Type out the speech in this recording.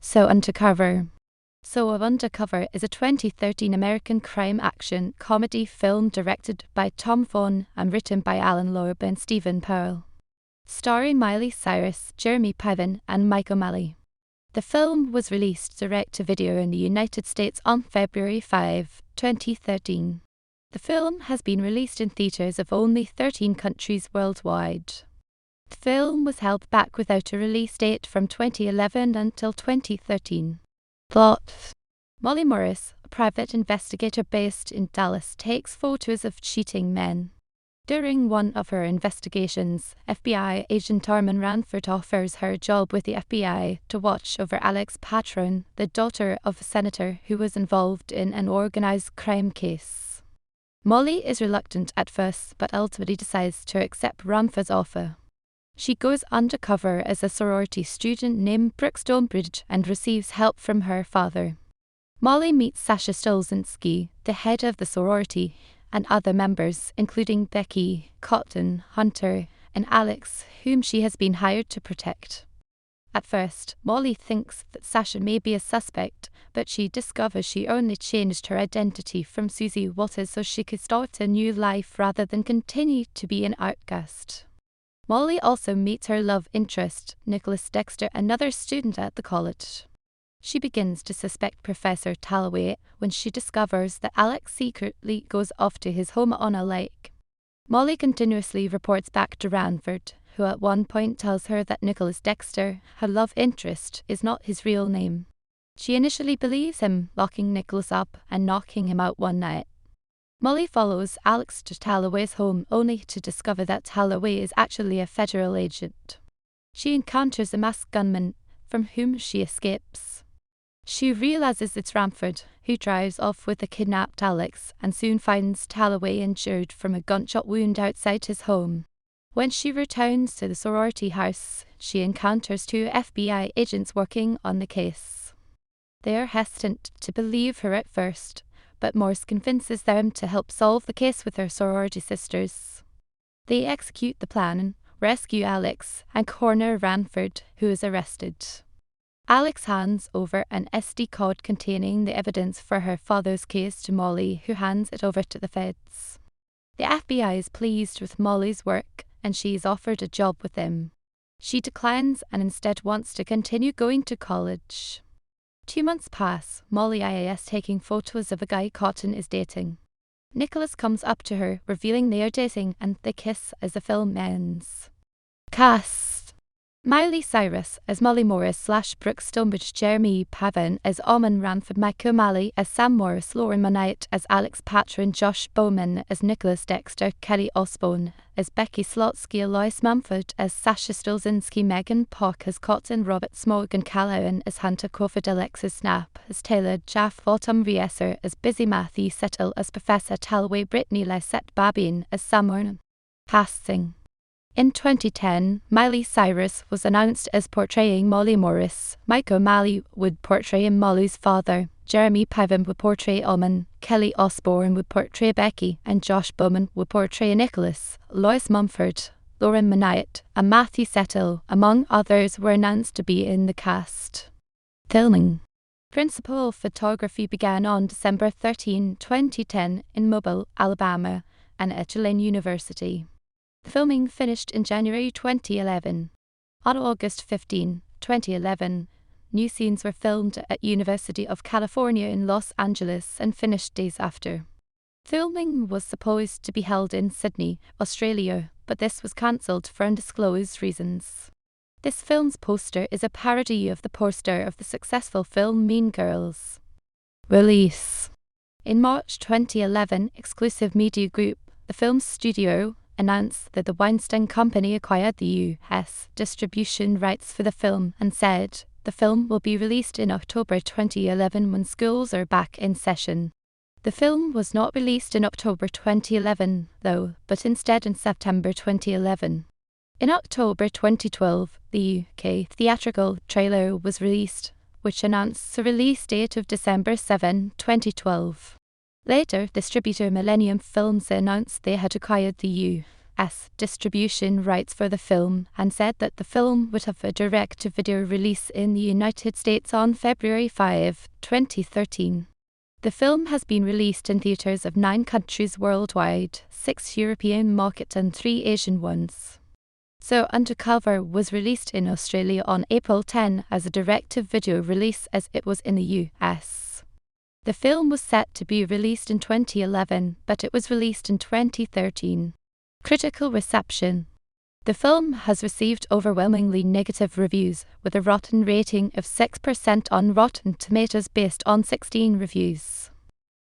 So Undercover. So Undercover is a 2013 American crime action comedy film directed by Tom Vaughan and written by Allan, Loeb and Stephen Pearl. Starring Miley Cyrus, Jeremy Piven and Mike O'Malley. The film was released direct-to-video in the United States on February 5, 2013. The film has been released in theaters of only 13 countries worldwide. The film was held back without a release date from 2011 until 2013. Plot. Molly Morris, a private investigator based in Dallas, takes photos of cheating men. During one of her investigations, FBI agent Armin Ranford offers her a job with the FBI to watch over Alex Patron, the daughter of a senator who was involved in an organized crime case. Molly is reluctant at first but ultimately decides to accept Ranford's offer. She goes undercover as a sorority student named Brooke Stonebridge and receives help from her father. Molly meets Sasha Stolzinski, the head of the sorority, and other members, including Becky, Cotton, Hunter, and Alex, whom she has been hired to protect. At first, Molly thinks that Sasha may be a suspect, but she discovers she only changed her identity from Susie Walters so she could start a new life rather than continue to be an outcast. Molly also meets her love interest, Nicholas Dexter, another student at the college. She begins to suspect Professor Talloway when she discovers that Alex secretly goes off to his home on a lake. Molly continuously reports back to Ranford, who at one point tells her that Nicholas Dexter, her love interest, is not his real name. She initially believes him, locking Nicholas up and knocking him out one night. Molly follows Alex to Talloway's home only to discover that Talloway is actually a federal agent. She encounters a masked gunman from whom she escapes. She realizes it's Ranford, who drives off with the kidnapped Alex and soon finds Talloway injured from a gunshot wound outside his home. When she returns to the sorority house, she encounters two FBI agents working on the case. They are hesitant to believe her at first, but Morse convinces them to help solve the case with her sorority sisters. They execute the plan, rescue Alex, and corner Ranford, who is arrested. Alex hands over an SD card containing the evidence for her father's case to Molly, who hands it over to the feds. The FBI is pleased with Molly's work, and she is offered a job with them. She declines and instead wants to continue going to college. 2 months pass, Molly is taking photos of a guy Cotton is dating. Nicholas comes up to her, revealing they are dating, and they kiss as the film ends. Cast. Miley Cyrus as Molly Morris / Brooke Stonebridge, Jeremy Piven as Allan Ranford, Mike O'Malley as Sam Morris, Lauren Monite as Alex Patron, Josh Bowman as Nicholas Dexter, Kelly Osbourne as Becky Slotsky, Lois Mumford as Sasha Stolzinski, Megan Pock as Cotton, Robert Morgan Callahan as Hunter Crawford, Alexis Snap as Taylor, Jaff Autumn Rieser as Busy Matthew Settle as Professor Talloway, Brittany Lysette Babin as Summer. Casting. In 2010, Miley Cyrus was announced as portraying Molly Morris. Mike O'Malley would portray Molly's father. Jeremy Piven would portray Allan. Kelly Osbourne would portray Becky, and Josh Bowman would portray Nicholas. Lois Mumford, Lauren Monite, and Matthew Settle, among others, were announced to be in the cast. Filming. Principal photography began on December 13, 2010 in Mobile, Alabama, and at Tulane University. The filming finished in January 2011. On August 15, 2011, new scenes were filmed at University of California in Los Angeles and finished days after. Filming was supposed to be held in Sydney, Australia, but this was cancelled for undisclosed reasons. This film's poster is a parody of the poster of the successful film Mean Girls. Release. In March 2011, Exclusive Media Group, the film's studio, announced that the Weinstein Company acquired the U.S. distribution rights for the film and said the film will be released in October 2011 when schools are back in session. The film was not released in October 2011, though, but instead in September 2011. In October 2012, the UK theatrical trailer was released, which announced the release date of December 7, 2012. Later, distributor Millennium Films announced they had acquired the U.S. distribution rights for the film and said that the film would have a direct-to-video release in the United States on February 5, 2013. The film has been released in theaters of 9 countries worldwide, 6 European markets and 3 Asian ones. So Undercover was released in Australia on April 10 as a direct-to-video release as it was in the US. The film was set to be released in 2011, but it was released in 2013. Critical reception. The film has received overwhelmingly negative reviews, with a rotten rating of 6% on Rotten Tomatoes based on 16 reviews.